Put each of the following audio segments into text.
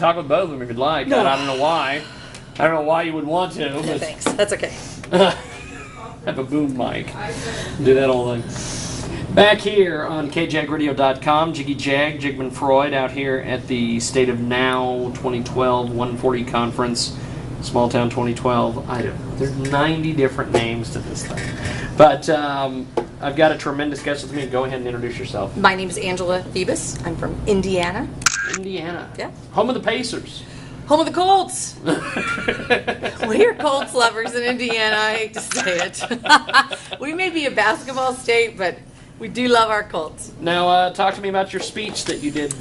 talk with both of them if you'd like. No. I don't know why. I don't know why you would want to. No, But thanks. That's okay. have a boom mic. Do that all the time. Back here on kjagradio.com, Jiggy Jag, Jigman Freud, out here at the State of Now 2012 140 Conference, Small Town 2012. I don't know. There's 90 different names to this thing. But I've got a tremendous guest with me. Go ahead and introduce yourself. My name is Angela Phebus. I'm from Indiana. Indiana. Yeah. Home of the Pacers. Home of the Colts. We're Colts lovers in Indiana. I hate to say it. We may be a basketball state, but we do love our Colts. Now, talk to me about your speech that you did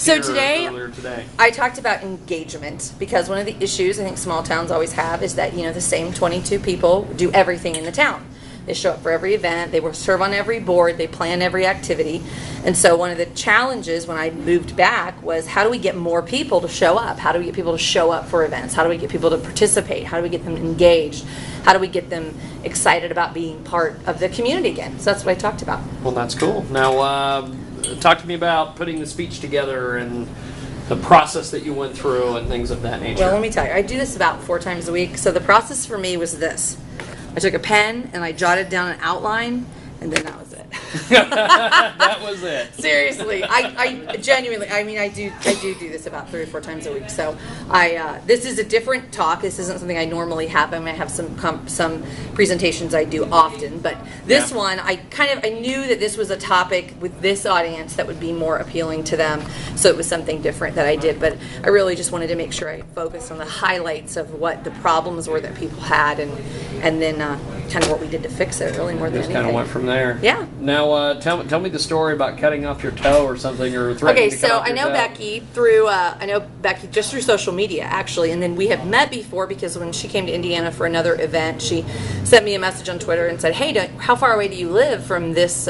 earlier today. I talked about engagement because one of the issues I think small towns always have is that, the same 22 people do everything in the town. They show up for every event, they will serve on every board, they plan every activity. And so one of the challenges when I moved back was how do we get more people to show up? How do we get people to show up for events? How do we get people to participate? How do we get them engaged? How do we get them excited about being part of the community again? So that's what I talked about. Well, that's cool. Now, talk to me about putting the speech together and the process that you went through and things of that nature. Well, let me tell you, I do this about 4 times a week. So the process for me was this. I took a pen and I jotted down an outline, and then that was it. That was it. Seriously, I genuinely, I do this about 3 or 4 times a week. So this is a different talk. This isn't something I normally have. I have some presentations I do often, but this one, I knew that this was a topic with this audience that would be more appealing to them. So it was something different that I did, but I really just wanted to make sure I focused on the highlights of what the problems were that people had, and then kind of what we did to fix it, really, more than anything. Just kind of went from there. Yeah. Now, tell me the story about cutting off your toe or something, or threatening to cut off your toe. I know Becky just through social media, actually, and then we have met before because when she came to Indiana for another event, she sent me a message on Twitter and said, "Hey, how far away do you live from this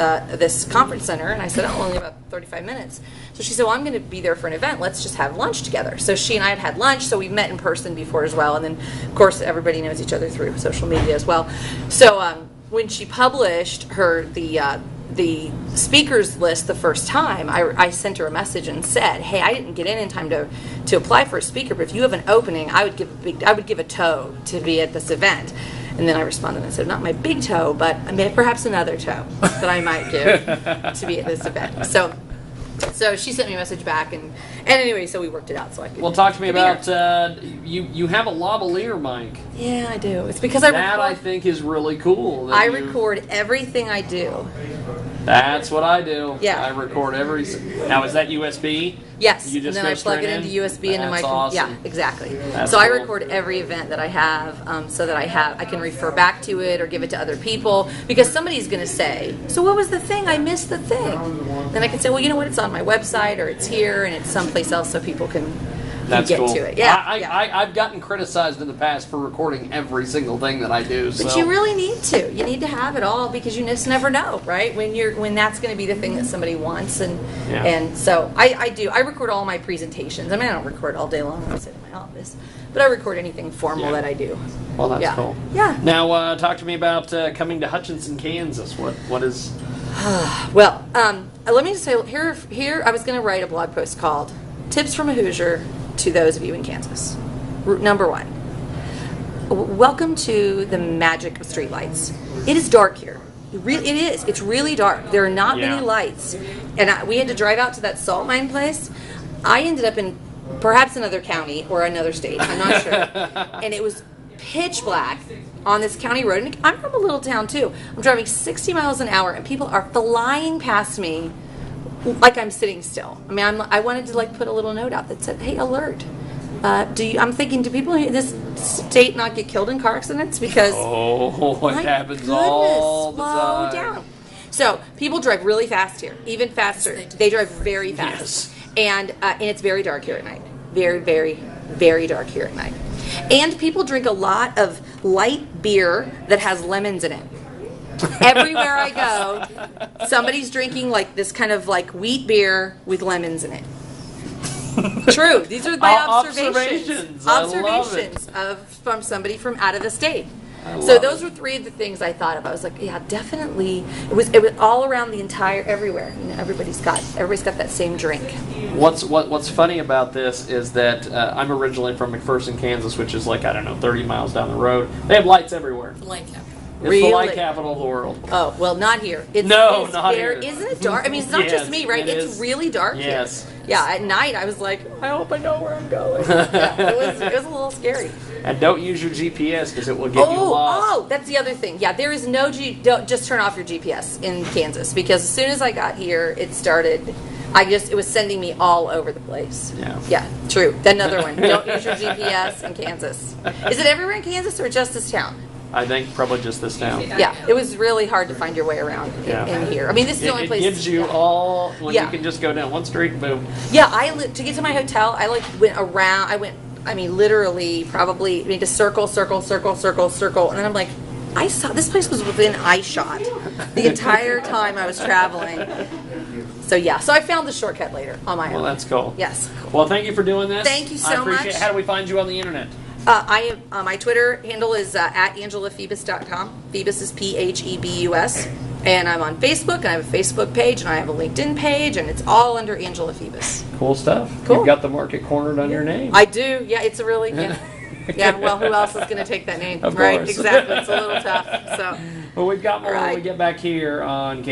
conference center?" And I said, "Oh, only about 35 minutes." So she said, "Well, I'm going to be there for an event. Let's just have lunch together." So she and I had lunch, so we've met in person before as well, and then, of course, everybody knows each other through social media as well. So when she published the speakers list the first time, I sent her a message and said, "Hey, I didn't get in time to apply for a speaker, but if you have an opening, I would give a toe to be at this event." And then I responded and said, "Not my big toe, but perhaps another toe that I might give to be at this event." So she sent me a message back, and anyway, so we worked it out. So I could. Well, talk to me about you have a lavalier mic. Yeah, I do. It's because I think is really cool. I record everything I do. That's what I do. Yeah. I record every. Now, is that USB? Yes. You just and then I plug it into USB into my. Awesome. Yeah, exactly. That's so cool. I record every event that I have, so that I can refer back to it or give it to other people, because somebody's going to say, "So what was the thing? I missed the thing." Then I can say, "Well, you know what? It's on my website, or it's here, and it's someplace else, so people can." That's get cool. to it. Yeah, I've gotten criticized in the past for recording every single thing that I do. But you really need to. You need to have it all, because you just never know, right? When that's going to be the thing that somebody wants, and so I do. I record all my presentations. I mean, I don't record all day long when I sit in my office, but I record anything formal that I do. Well, that's cool. Yeah. Now, talk to me about coming to Hutchinson, Kansas. What is? Well, let me just say here. I was going to write a blog post called "Tips from a Hoosier to Those of You in Kansas." Number 1, welcome to the magic of streetlights. It is dark here. It is. It's really dark. There are not many lights, and we had to drive out to that salt mine place. I ended up in perhaps another county or another state. I'm not sure, and it was pitch black on this county road. And I'm from a little town too. I'm driving 60 miles an hour, and people are flying past me like I'm sitting still. I mean, I wanted to put a little note out that said, "Hey, alert! I'm thinking, do people in this state not get killed in car accidents? Because it happens all the time. Slow down." So people drive really fast here, even faster. They drive very fast, and it's very dark here at night. Very, very, very dark here at night. And people drink a lot of light beer that has lemons in it. Everywhere I go, somebody's drinking this kind of wheat beer with lemons in it. True. These are my observations. I love it. From somebody from out of the state. So those were three of the things I thought of. I was like, yeah, definitely. It was all around the entire everywhere. You know, everybody's got that same drink. What's funny about this is that I'm originally from McPherson, Kansas, which is like, I don't know, 30 miles down the road. They have lights everywhere. Light capital. It's Really? the light capital of the world. Oh, well, not here. It's not very, here. Isn't it dark? I mean, it's not Yes, just me, right? it It's is. really dark Yes. here. Yeah, at night I was like, I hope I know where I'm going. Yeah, it was a little scary. And don't use your GPS because it will get you lost. Oh, that's the other thing. Yeah, there is no don't just turn off your GPS in Kansas, because as soon as I got here, it started. It was sending me all over the place. Yeah. Yeah, true. Another one. Don't use your GPS in Kansas. Is it everywhere in Kansas or just this town? I think probably just this town. Yeah, it was really hard to find your way around in here. I mean, this is the only place. It gives you all, when Yeah. you can just go down one street and boom. Yeah, to get to my hotel, I went around. I mean, literally, probably, just circle, and then I'm like, I saw this place was within eye shot the entire time I was traveling. So yeah, so I found the shortcut later on my own. Well, that's cool. Yes. Well, thank you for doing this. Thank you so I appreciate much. it. How do we find you on the internet? My Twitter handle is at AngelaPhebus.com. Phebus is Phebus. And I'm on Facebook, and I have a Facebook page, and I have a LinkedIn page, and it's all under Angela Phebus. Cool stuff. Cool. You've got the market cornered on your name. I do. Yeah, it's a really, yeah, well, who else is going to take that name? Of Right, course. exactly. It's a little tough. So. Well, we've got more when we Right. get back here on